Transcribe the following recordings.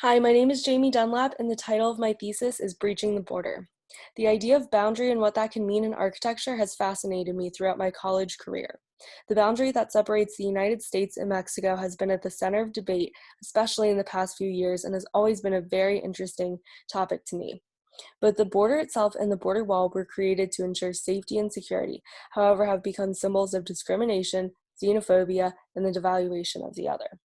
Hi, my name is Jamie Dunlap, and the title of my thesis is Breaching the Border. The idea of boundary and what that can mean in architecture has fascinated me throughout my college career. The boundary that separates the United States and Mexico has been at the center of debate, especially in the past few years, and has always been a very interesting topic to me. Both the border itself and the border wall were created to ensure safety and security, however, have become symbols of discrimination, xenophobia, and the devaluation of the other.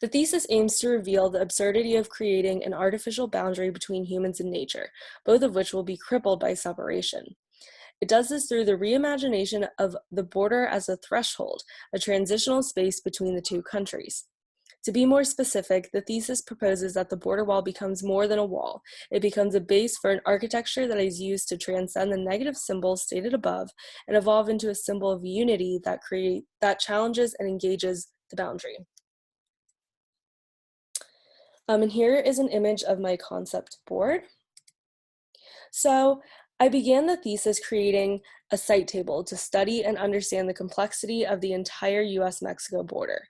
The thesis aims to reveal the absurdity of creating an artificial boundary between humans and nature, both of which will be crippled by separation. It does this through the reimagination of the border as a threshold, a transitional space between the two countries. To be more specific, the thesis proposes that the border wall becomes more than a wall. It becomes a base for an architecture that is used to transcend the negative symbols stated above and evolve into a symbol of unity that challenges and engages the boundary. And here is an image of my concept board. So I began the thesis creating a site table to study and understand the complexity of the entire US-Mexico border.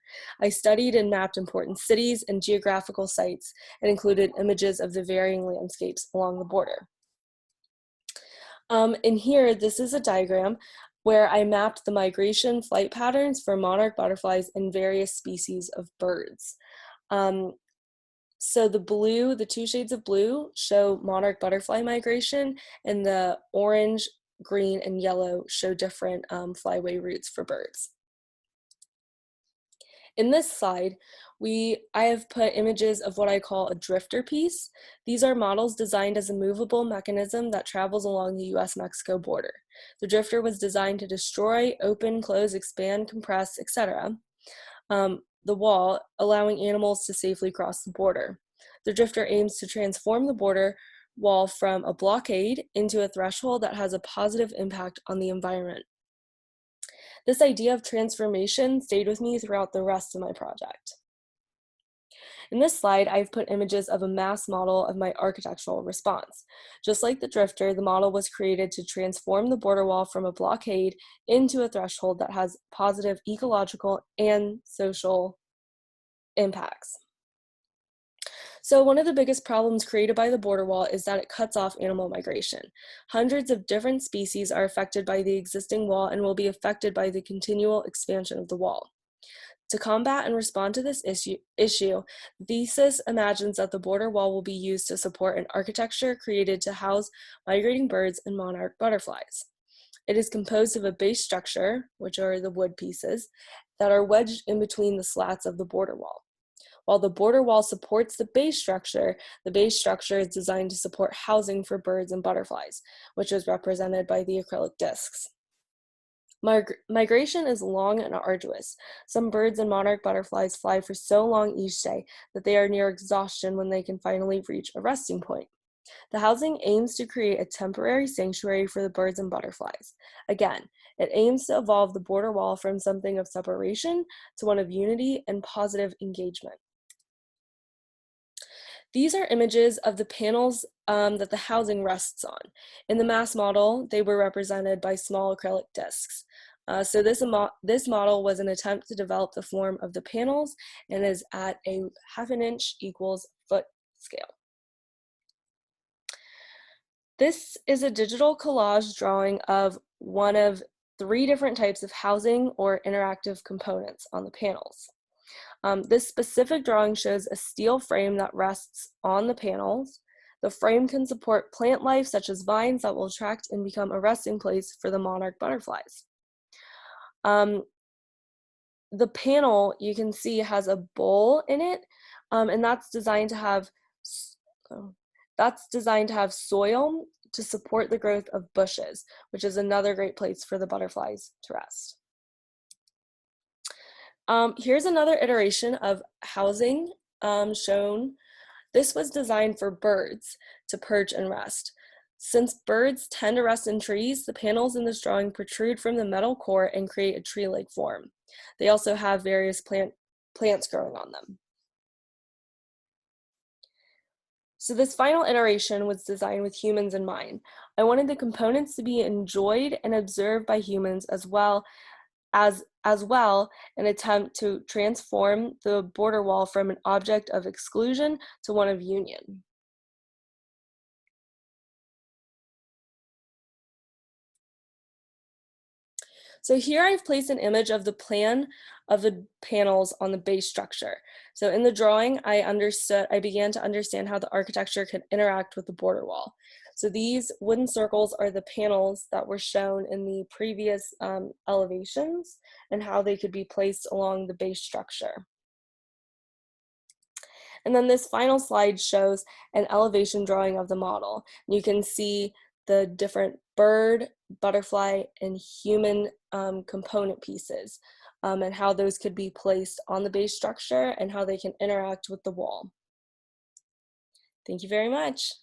I studied and mapped important cities and geographical sites and included images of the varying landscapes along the border. In here, this is a diagram where I mapped the migration flight patterns for monarch butterflies and various species of birds. So the two shades of blue show monarch butterfly migration, and the orange, green, and yellow show different flyway routes for birds. In this slide, I have put images of what I call a drifter piece. These are models designed as a movable mechanism that travels along the US-Mexico border. The drifter was designed to destroy, open, close, expand, compress, etc. The wall, allowing animals to safely cross the border. The drifter aims to transform the border wall from a blockade into a threshold that has a positive impact on the environment. This idea of transformation stayed with me throughout the rest of my project. In this slide, I've put images of a mass model of my architectural response. Just like the drifter, the model was created to transform the border wall from a blockade into a threshold that has positive ecological and social impacts. So one of the biggest problems created by the border wall is that it cuts off animal migration. Hundreds of different species are affected by the existing wall and will be affected by the continual expansion of the wall. To combat and respond to this issue, Thesis imagines that the border wall will be used to support an architecture created to house migrating birds and monarch butterflies. It is composed of a base structure, which are the wood pieces, that are wedged in between the slats of the border wall. While the border wall supports the base structure is designed to support housing for birds and butterflies, which is represented by the acrylic discs. Migration is long and arduous. Some birds and monarch butterflies fly for so long each day that they are near exhaustion when they can finally reach a resting point. The housing aims to create a temporary sanctuary for the birds and butterflies. Again, it aims to evolve the border wall from something of separation to one of unity and positive engagement. These are images of the panels that the housing rests on. In the mass model, they were represented by small acrylic discs. So this model was an attempt to develop the form of the panels and is at a 1/2 inch equals foot scale. This is a digital collage drawing of one of 3 different types of housing or interactive components on the panels. This specific drawing shows a steel frame that rests on the panels. The frame can support plant life such as vines that will attract and become a resting place for the monarch butterflies. The panel, you can see, has a bowl in it, and that's designed to have soil to support the growth of bushes, which is another great place for the butterflies to rest. Here's another iteration of housing shown. This was designed for birds to perch and rest. Since birds tend to rest in trees, the panels in this drawing protrude from the metal core and create a tree-like form. They also have various plants growing on them. So this final iteration was designed with humans in mind. I wanted the components to be enjoyed and observed by humans as well as as well an attempt to transform the border wall from an object of exclusion to one of union. So here I've placed an image of the plan of the panels on the base structure. So in the drawing, I began to understand how the architecture could interact with the border wall. So these wooden circles are the panels that were shown in the previous elevations and how they could be placed along the base structure. And then this final slide shows an elevation drawing of the model. You can see the different bird, butterfly, and human component pieces and how those could be placed on the base structure and how they can interact with the wall. Thank you very much.